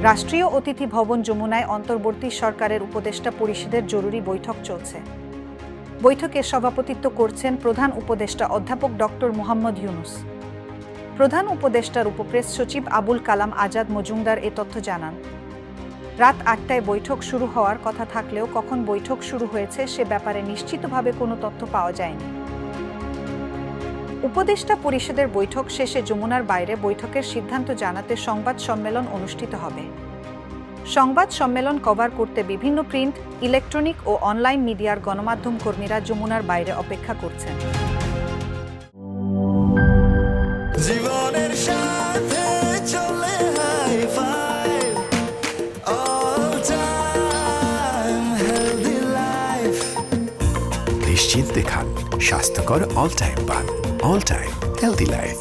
রাষ্ট্রীয় অতিথি ভবন যমুনায় অন্তর্বর্তী সরকারের উপদেষ্টা পরিষদের জরুরি বৈঠক চলছে। বৈঠকে সভাপতিত্ব করছেন প্রধান উপদেষ্টা অধ্যাপক ডক্টর মোহাম্মদ ইউনুস। প্রধান উপদেষ্টার উপপ্রেস সচিব আবুল কালাম আজাদ মজুমদার এ তথ্য জানান। রাত ৮টায় বৈঠক শুরু হওয়ার কথা থাকলেও কখন বৈঠক শুরু হয়েছে সে ব্যাপারে নিশ্চিতভাবে কোনো তথ্য পাওয়া যায়নি। উপদেষ্টা পরিষদের বৈঠক শেষে যমুনার বাইরে বৈঠকের সিদ্ধান্ত জানাতে সংবাদ সম্মেলন অনুষ্ঠিত হবে। সংবাদ সম্মেলন কভার করতে বিভিন্ন প্রিন্ট, ইলেকট্রনিক ও অনলাইন মিডিয়ার গণমাধ্যম কর্মীরা যমুনার বাইরে অপেক্ষা করছেন। জীবনের সাথে চলে high five, all time healthy life. নিশ্চিন্তে খান, স্বাস্থ্যকর অল টাইম পান। All time healthy life.